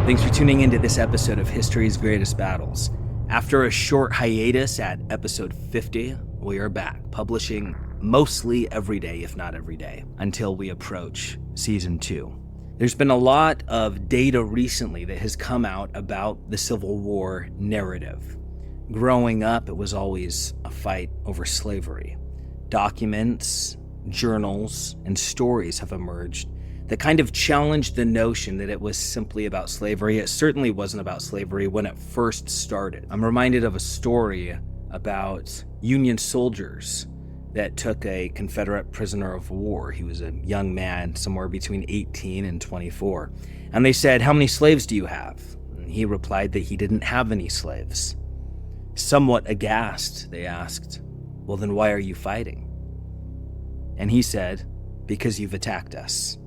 Thanks for tuning into this episode of History's Greatest Battles. After a short hiatus at episode 50, we are back, publishing mostly every day, if not every day, until we approach season 2. There's been a lot of data recently that has come out about the Civil War narrative. Growing up, it was always a fight over slavery. Documents, journals, and stories have emerged that kind of challenged the notion that it was simply about slavery. It certainly wasn't about slavery when it first started. I'm reminded of a story about Union soldiers that took a Confederate prisoner of war. He was a young man, somewhere between 18 and 24. And they said, "How many slaves do you have?" And he replied that he didn't have any slaves. Somewhat aghast, they asked, "Well, then why are you fighting?" And he said, "Because you've attacked us."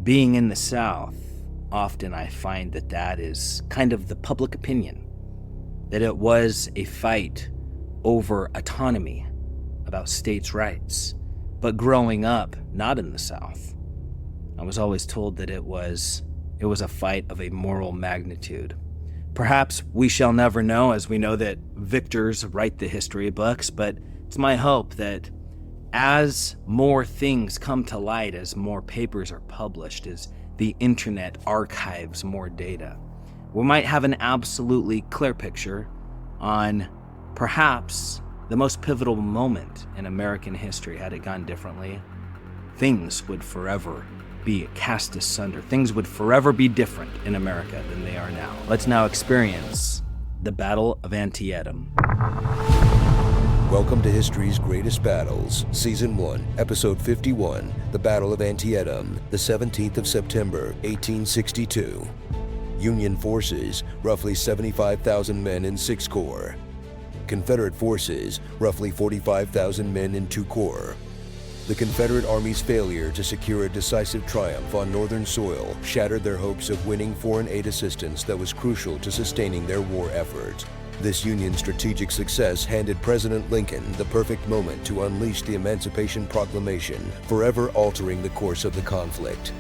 Being in the South, often I find that is kind of the public opinion, that it was a fight over autonomy, about states' rights. But growing up, not in the South, I was always told that it was a fight of a moral magnitude. Perhaps we shall never know, as we know that victors write the history books, but it's my hope that as more things come to light, as more papers are published, as the internet archives more data, we might have an absolutely clear picture on perhaps the most pivotal moment in American history. Had it gone differently, things would forever be cast asunder. Things would forever be different in America than they are now. Let's now experience the Battle of Antietam. Welcome to History's Greatest Battles, Season 1, Episode 51, The Battle of Antietam, the 17th of September, 1862. Union forces, roughly 75,000 men in 6 corps. Confederate forces, roughly 45,000 men in 2 corps. The Confederate Army's failure to secure a decisive triumph on northern soil shattered their hopes of winning foreign aid assistance that was crucial to sustaining their war effort. This Union strategic success handed President Lincoln the perfect moment to unleash the Emancipation Proclamation, forever altering the course of the conflict.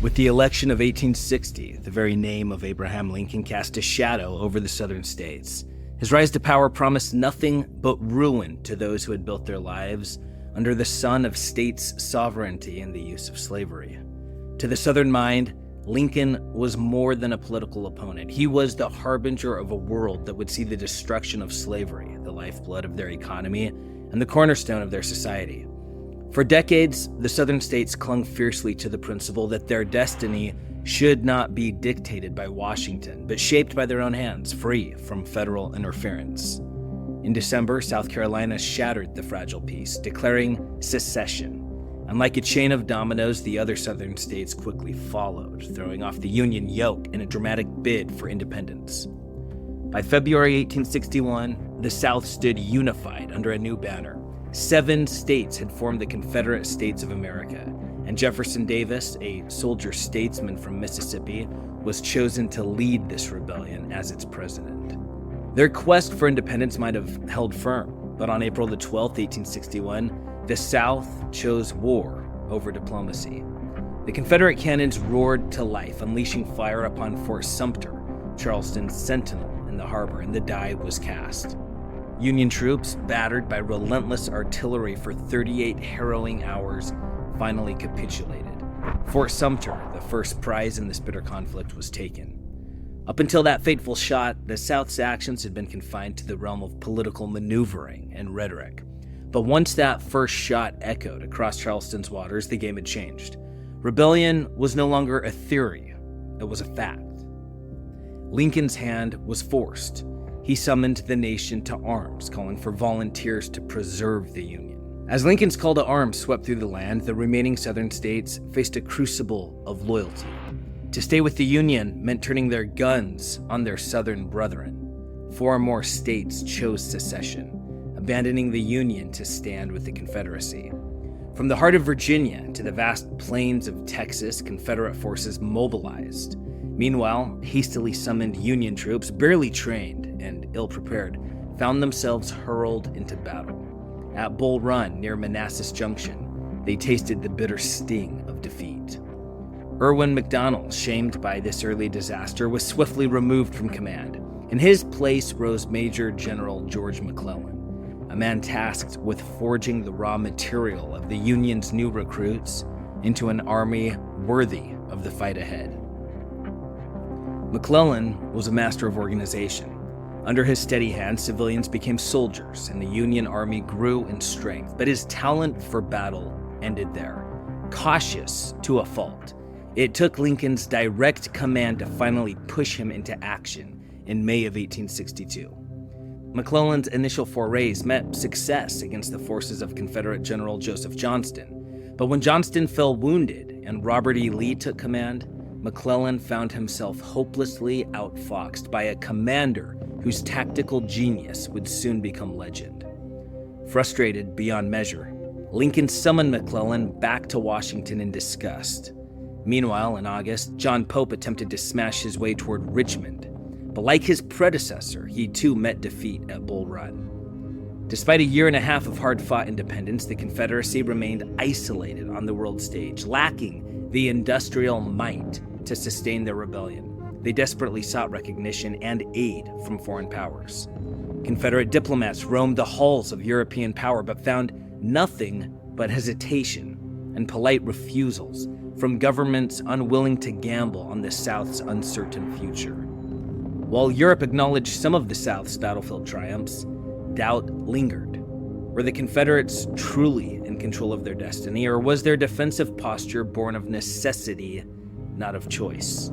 With the election of 1860, the very name of Abraham Lincoln cast a shadow over the southern states. His rise to power promised nothing but ruin to those who had built their lives under the sun of states' sovereignty and the use of slavery. To the Southern mind, Lincoln was more than a political opponent. He was the harbinger of a world that would see the destruction of slavery, the lifeblood of their economy, and the cornerstone of their society. For decades, the Southern states clung fiercely to the principle that their destiny should not be dictated by Washington, but shaped by their own hands, free from federal interference. In December, South Carolina shattered the fragile peace, declaring secession. And like a chain of dominoes, the other southern states quickly followed, throwing off the Union yoke in a dramatic bid for independence. By February 1861, the South stood unified under a new banner. 7 states had formed the Confederate States of America, and Jefferson Davis, a soldier statesman from Mississippi, was chosen to lead this rebellion as its president. Their quest for independence might have held firm, but on April the 12th, 1861, the South chose war over diplomacy. The Confederate cannons roared to life, unleashing fire upon Fort Sumter, Charleston's sentinel in the harbor, and the die was cast. Union troops, battered by relentless artillery for 38 harrowing hours, finally capitulated. Fort Sumter, the first prize in this bitter conflict, was taken. Up until that fateful shot, the South's actions had been confined to the realm of political maneuvering and rhetoric. But once that first shot echoed across Charleston's waters, the game had changed. Rebellion was no longer a theory, it was a fact. Lincoln's hand was forced. He summoned the nation to arms, calling for volunteers to preserve the Union. As Lincoln's call to arms swept through the land, the remaining southern states faced a crucible of loyalty. To stay with the Union meant turning their guns on their southern brethren. 4 more states chose secession, abandoning the Union to stand with the Confederacy. From the heart of Virginia to the vast plains of Texas, Confederate forces mobilized. Meanwhile, hastily summoned Union troops, barely trained and ill-prepared, found themselves hurled into battle. At Bull Run, near Manassas Junction, they tasted the bitter sting of defeat. Irwin McDonnell, shamed by this early disaster, was swiftly removed from command. In his place rose Major General George McClellan, a man tasked with forging the raw material of the Union's new recruits into an army worthy of the fight ahead. McClellan was a master of organization. Under his steady hand, civilians became soldiers, and the Union Army grew in strength. But his talent for battle ended there. Cautious to a fault, it took Lincoln's direct command to finally push him into action in May of 1862. McClellan's initial forays met success against the forces of Confederate General Joseph Johnston. But when Johnston fell wounded and Robert E. Lee took command, McClellan found himself hopelessly outfoxed by a commander whose tactical genius would soon become legend. Frustrated beyond measure, Lincoln summoned McClellan back to Washington in disgust. Meanwhile, in August, John Pope attempted to smash his way toward Richmond, but like his predecessor, he too met defeat at Bull Run. Despite a year and a half of hard-fought independence, the Confederacy remained isolated on the world stage, lacking the industrial might to sustain their rebellion. They desperately sought recognition and aid from foreign powers. Confederate diplomats roamed the halls of European power but found nothing but hesitation and polite refusals from governments unwilling to gamble on the South's uncertain future. While Europe acknowledged some of the South's battlefield triumphs, doubt lingered. Were the Confederates truly in control of their destiny, or was their defensive posture born of necessity, not of choice?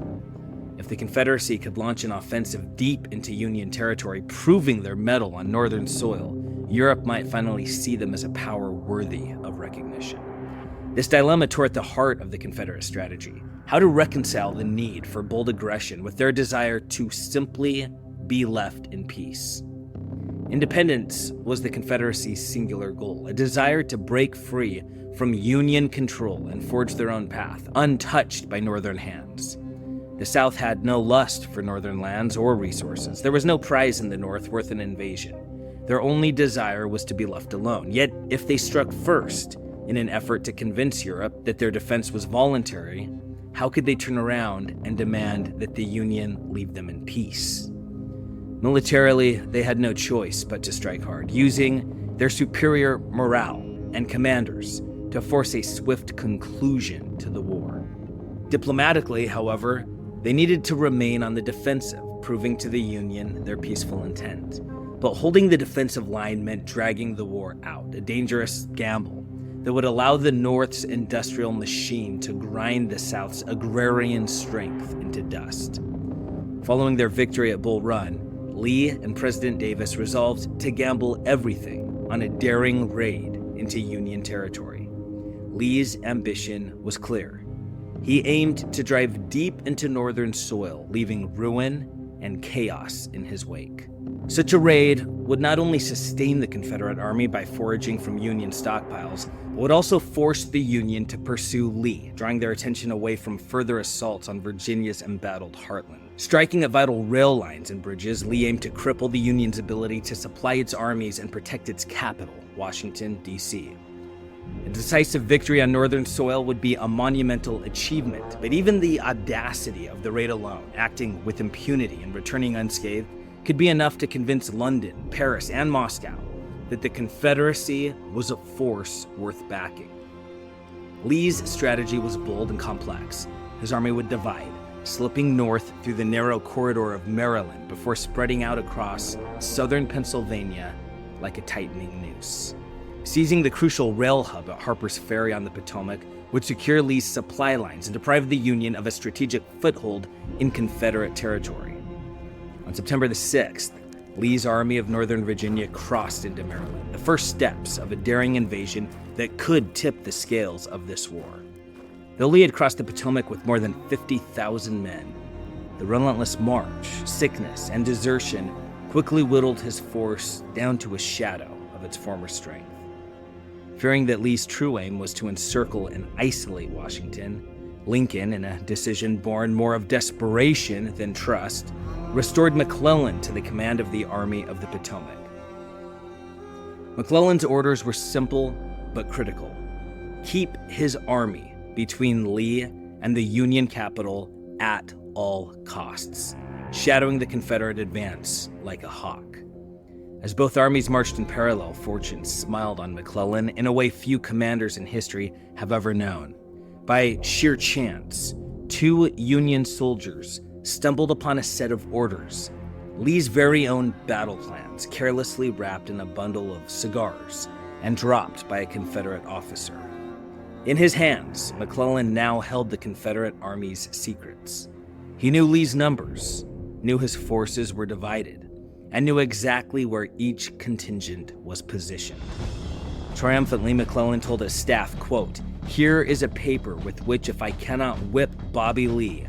If the Confederacy could launch an offensive deep into Union territory, proving their mettle on Northern soil, Europe might finally see them as a power worthy of recognition. This dilemma tore at the heart of the Confederate strategy: how to reconcile the need for bold aggression with their desire to simply be left in peace. Independence was the Confederacy's singular goal, a desire to break free from Union control and forge their own path, untouched by Northern hands. The South had no lust for Northern lands or resources. There was no prize in the North worth an invasion. Their only desire was to be left alone. Yet, if they struck first in an effort to convince Europe that their defense was voluntary, how could they turn around and demand that the Union leave them in peace? Militarily, they had no choice but to strike hard, using their superior morale and commanders to force a swift conclusion to the war. Diplomatically, however, they needed to remain on the defensive, proving to the Union their peaceful intent. But holding the defensive line meant dragging the war out, a dangerous gamble that would allow the North's industrial machine to grind the South's agrarian strength into dust. Following their victory at Bull Run, Lee and President Davis resolved to gamble everything on a daring raid into Union territory. Lee's ambition was clear. He aimed to drive deep into Northern soil, leaving ruin and chaos in his wake. Such a raid would not only sustain the Confederate Army by foraging from Union stockpiles, but would also force the Union to pursue Lee, drawing their attention away from further assaults on Virginia's embattled heartland. Striking at vital rail lines and bridges, Lee aimed to cripple the Union's ability to supply its armies and protect its capital, Washington, D.C. A decisive victory on Northern soil would be a monumental achievement, but even the audacity of the raid alone, acting with impunity and returning unscathed, could be enough to convince London, Paris, and Moscow that the Confederacy was a force worth backing. Lee's strategy was bold and complex. His army would divide, slipping north through the narrow corridor of Maryland before spreading out across southern Pennsylvania like a tightening noose. Seizing the crucial rail hub at Harper's Ferry on the Potomac would secure Lee's supply lines and deprive the Union of a strategic foothold in Confederate territory. On September the 6th, Lee's Army of Northern Virginia crossed into Maryland, the first steps of a daring invasion that could tip the scales of this war. Though Lee had crossed the Potomac with more than 50,000 men, the relentless march, sickness, and desertion quickly whittled his force down to a shadow of its former strength. Fearing that Lee's true aim was to encircle and isolate Washington, Lincoln, in a decision born more of desperation than trust, restored McClellan to the command of the Army of the Potomac. McClellan's orders were simple but critical. Keep his army between Lee and the Union capital at all costs, shadowing the Confederate advance like a hawk. As both armies marched in parallel, fortune smiled on McClellan in a way few commanders in history have ever known. By sheer chance, 2 Union soldiers stumbled upon a set of orders, Lee's very own battle plans, carelessly wrapped in a bundle of cigars and dropped by a Confederate officer. In his hands, McClellan now held the Confederate Army's secrets. He knew Lee's numbers, knew his forces were divided, and knew exactly where each contingent was positioned. Triumphantly, McClellan told his staff, quote, "Here is a paper with which if I cannot whip Bobby Lee,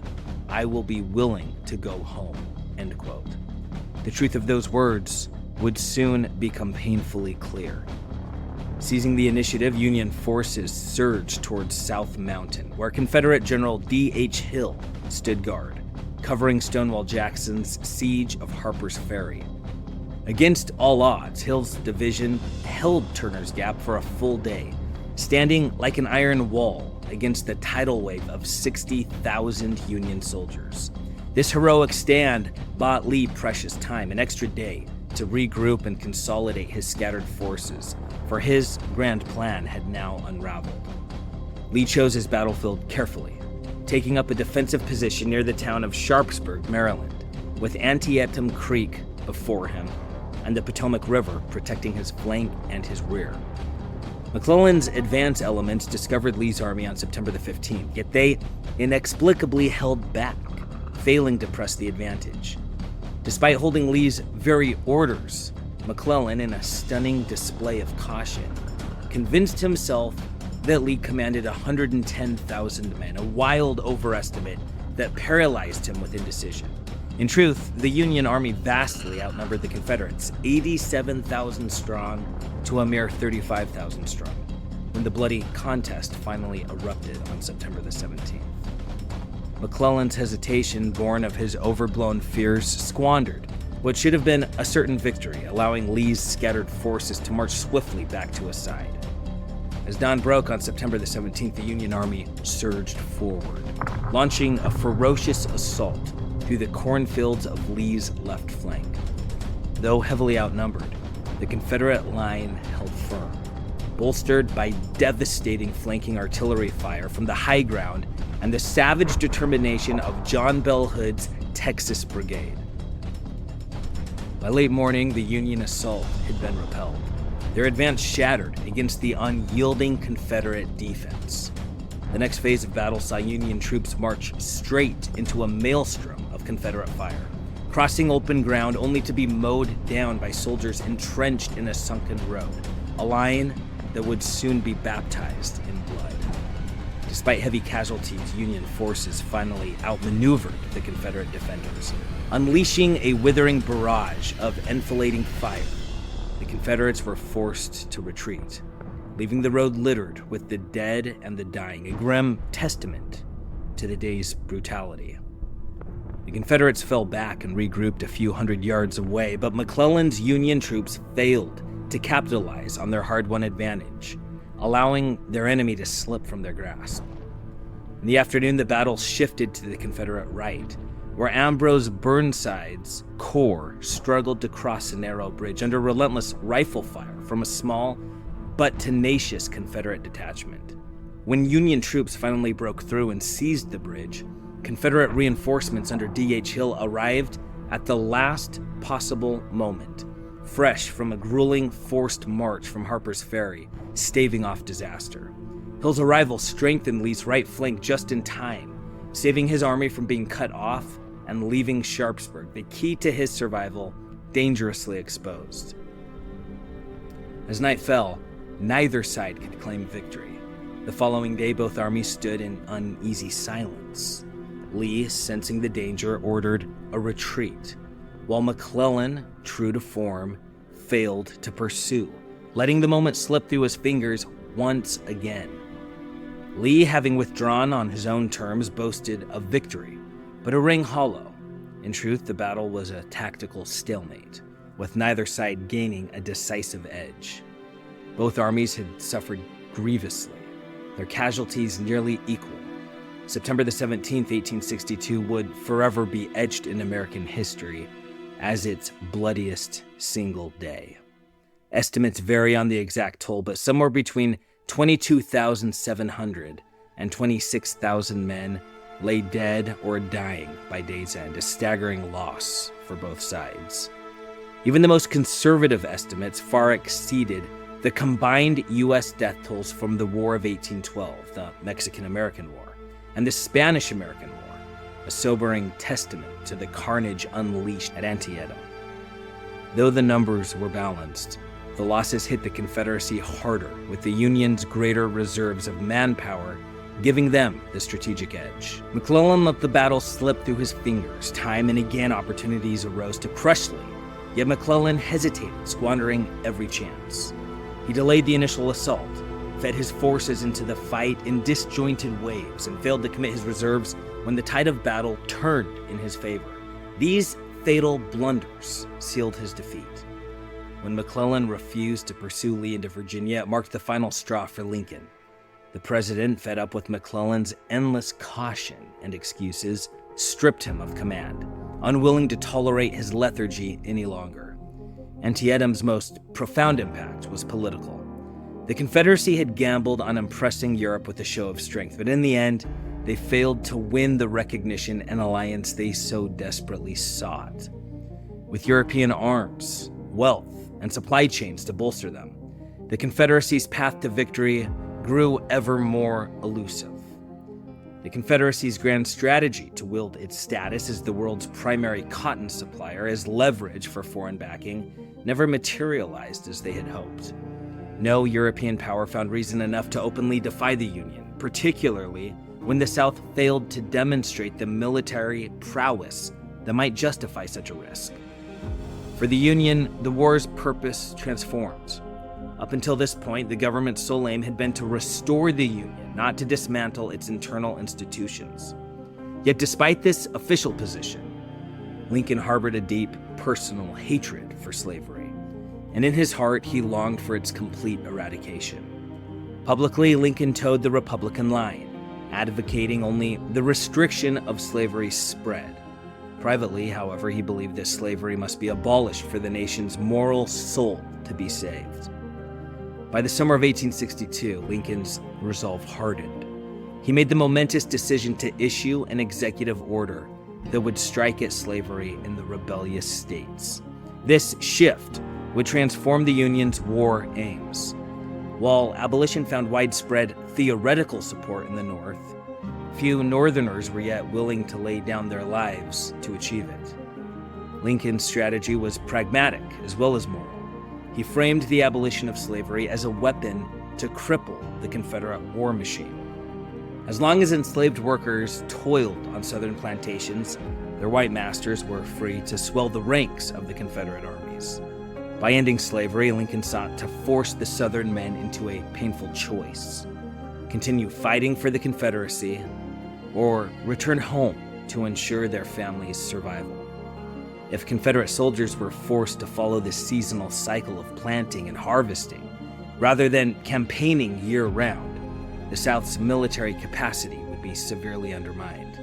I will be willing to go home," end quote. The truth of those words would soon become painfully clear. Seizing the initiative, Union forces surged towards South Mountain, where Confederate General D.H. Hill stood guard, covering Stonewall Jackson's siege of Harper's Ferry. Against all odds, Hill's division held Turner's Gap for a full day, standing like an iron wall against the tidal wave of 60,000 Union soldiers. This heroic stand bought Lee precious time, an extra day, to regroup and consolidate his scattered forces, for his grand plan had now unraveled. Lee chose his battlefield carefully, taking up a defensive position near the town of Sharpsburg, Maryland, with Antietam Creek before him and the Potomac River protecting his flank and his rear. McClellan's advance elements discovered Lee's army on September the 15th, yet they inexplicably held back, failing to press the advantage. Despite holding Lee's very orders, McClellan, in a stunning display of caution, convinced himself that Lee commanded 110,000 men, a wild overestimate that paralyzed him with indecision. In truth, the Union Army vastly outnumbered the Confederates, 87,000 strong to a mere 35,000 strong, when the bloody contest finally erupted on September the 17th. McClellan's hesitation, born of his overblown fears, squandered what should have been a certain victory, allowing Lee's scattered forces to march swiftly back to his side. As dawn broke on September the 17th, the Union Army surged forward, launching a ferocious assault through the cornfields of Lee's left flank. Though heavily outnumbered, the Confederate line held firm, bolstered by devastating flanking artillery fire from the high ground and the savage determination of John Bell Hood's Texas Brigade. By late morning, the Union assault had been repelled, their advance shattered against the unyielding Confederate defense. The next phase of battle saw Union troops march straight into a maelstrom of Confederate fire, crossing open ground only to be mowed down by soldiers entrenched in a sunken road, a line that would soon be baptized in blood. Despite heavy casualties, Union forces finally outmaneuvered the Confederate defenders, unleashing a withering barrage of enfilading fire. The Confederates were forced to retreat, leaving the road littered with the dead and the dying, a grim testament to the day's brutality. The Confederates fell back and regrouped a few hundred yards away, but McClellan's Union troops failed to capitalize on their hard-won advantage, allowing their enemy to slip from their grasp. In the afternoon, the battle shifted to the Confederate right, where Ambrose Burnside's corps struggled to cross a narrow bridge under relentless rifle fire from a small but tenacious Confederate detachment. When Union troops finally broke through and seized the bridge, Confederate reinforcements under D.H. Hill arrived at the last possible moment, fresh from a grueling forced march from Harper's Ferry, staving off disaster. Hill's arrival strengthened Lee's right flank just in time, saving his army from being cut off and leaving Sharpsburg, the key to his survival, dangerously exposed. As night fell, neither side could claim victory. The following day, both armies stood in uneasy silence. Lee, sensing the danger, ordered a retreat, while McClellan, true to form, failed to pursue, letting the moment slip through his fingers once again. Lee, having withdrawn on his own terms, boasted of victory, but a ring hollow. In truth, the battle was a tactical stalemate, with neither side gaining a decisive edge. Both armies had suffered grievously, their casualties nearly equal. September the 17th, 1862 would forever be etched in American history as its bloodiest single day. Estimates vary on the exact toll, but somewhere between 22,700 and 26,000 men lay dead or dying by day's end, a staggering loss for both sides. Even the most conservative estimates far exceeded the combined U.S. death tolls from the War of 1812, the Mexican-American War, and the Spanish-American War, a sobering testament to the carnage unleashed at Antietam. Though the numbers were balanced, the losses hit the Confederacy harder, with the Union's greater reserves of manpower giving them the strategic edge. McClellan let the battle slip through his fingers. Time and again, opportunities arose to crush Lee, yet McClellan hesitated, squandering every chance. He delayed the initial assault, fed his forces into the fight in disjointed waves, and failed to commit his reserves when the tide of battle turned in his favor. These fatal blunders sealed his defeat. When McClellan refused to pursue Lee into Virginia, it marked the final straw for Lincoln. The president, fed up with McClellan's endless caution and excuses, stripped him of command, unwilling to tolerate his lethargy any longer. Antietam's most profound impact was political. The Confederacy had gambled on impressing Europe with a show of strength, but in the end, they failed to win the recognition and alliance they so desperately sought. With European arms, wealth, and supply chains to bolster them, the Confederacy's path to victory grew ever more elusive. The Confederacy's grand strategy to wield its status as the world's primary cotton supplier as leverage for foreign backing never materialized as they had hoped. No European power found reason enough to openly defy the Union, particularly when the South failed to demonstrate the military prowess that might justify such a risk. For the Union, the war's purpose transformed. Up until this point, the government's sole aim had been to restore the Union, not to dismantle its internal institutions. Yet despite this official position, Lincoln harbored a deep personal hatred for slavery, and in his heart he longed for its complete eradication. Publicly, Lincoln toed the Republican line, advocating only the restriction of slavery's spread. Privately, however, he believed that slavery must be abolished for the nation's moral soul to be saved. By the summer of 1862, Lincoln's resolve hardened. He made the momentous decision to issue an executive order that would strike at slavery in the rebellious states. This shift would transform the Union's war aims. While abolition found widespread theoretical support in the North, few Northerners were yet willing to lay down their lives to achieve it. Lincoln's strategy was pragmatic as well as moral. He framed the abolition of slavery as a weapon to cripple the Confederate war machine. As long as enslaved workers toiled on Southern plantations, their white masters were free to swell the ranks of the Confederate armies. By ending slavery, Lincoln sought to force the Southern men into a painful choice: continue fighting for the Confederacy or return home to ensure their families' survival. If Confederate soldiers were forced to follow the seasonal cycle of planting and harvesting, rather than campaigning year-round, the South's military capacity would be severely undermined.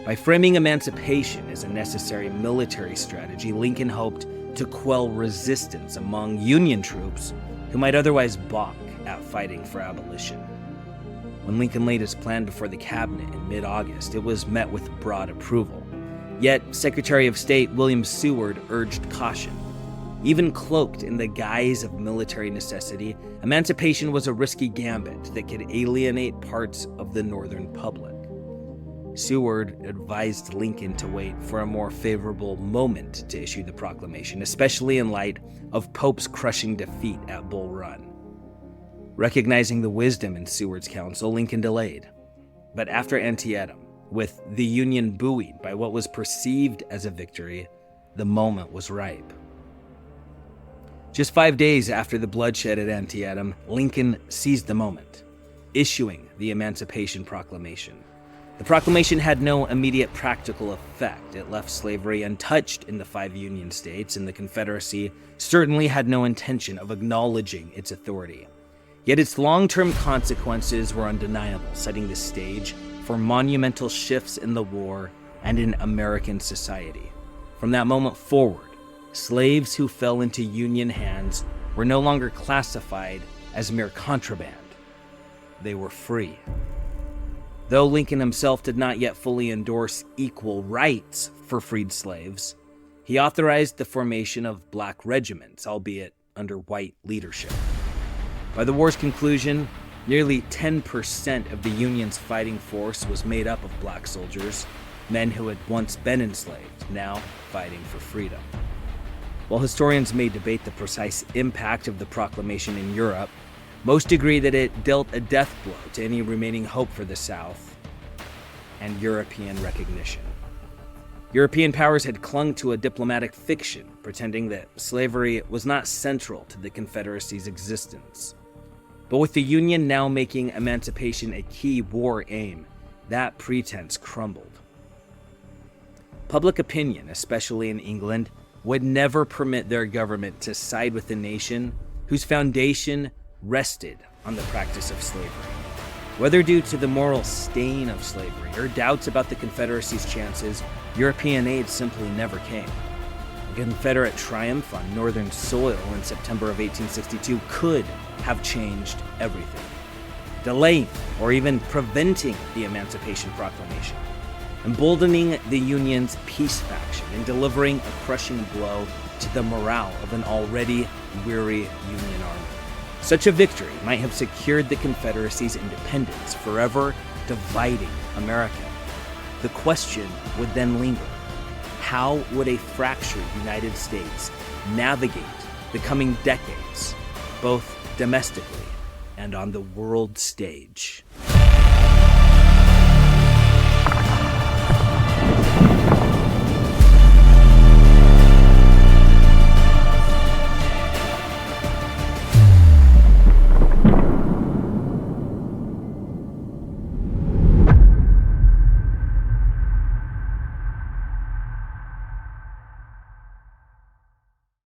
By framing emancipation as a necessary military strategy, Lincoln hoped to quell resistance among Union troops who might otherwise balk at fighting for abolition. When Lincoln laid his plan before the cabinet in mid-August, it was met with broad approval. Yet Secretary of State William Seward urged caution. Even cloaked in the guise of military necessity, emancipation was a risky gambit that could alienate parts of the Northern public. Seward advised Lincoln to wait for a more favorable moment to issue the proclamation, especially in light of Pope's crushing defeat at Bull Run. Recognizing the wisdom in Seward's counsel, Lincoln delayed. But after Antietam, with the Union buoyed by what was perceived as a victory, the moment was ripe. Just 5 days after the bloodshed at Antietam, Lincoln seized the moment, issuing the Emancipation Proclamation. The proclamation had no immediate practical effect. It left slavery untouched in the 5 Union states, and the Confederacy certainly had no intention of acknowledging its authority. Yet its long-term consequences were undeniable, setting the stage for monumental shifts in the war and in American society. From that moment forward, slaves who fell into Union hands were no longer classified as mere contraband. They were free. Though Lincoln himself did not yet fully endorse equal rights for freed slaves, he authorized the formation of black regiments, albeit under white leadership. By the war's conclusion, nearly 10% of the Union's fighting force was made up of black soldiers, men who had once been enslaved, now fighting for freedom. While historians may debate the precise impact of the proclamation in Europe, most agree that it dealt a death blow to any remaining hope for the South and European recognition. European powers had clung to a diplomatic fiction, pretending that slavery was not central to the Confederacy's existence. But with the Union now making emancipation a key war aim, that pretense crumbled. Public opinion, especially in England, would never permit their government to side with a nation whose foundation rested on the practice of slavery. Whether due to the moral stain of slavery or doubts about the Confederacy's chances, European aid simply never came. A Confederate triumph on northern soil in September of 1862 could have changed everything, delaying or even preventing the Emancipation Proclamation, emboldening the Union's peace faction and delivering a crushing blow to the morale of an already weary Union army. Such a victory might have secured the Confederacy's independence, forever dividing America. The question would then linger: how would a fractured United States navigate the coming decades, both domestically and on the world stage?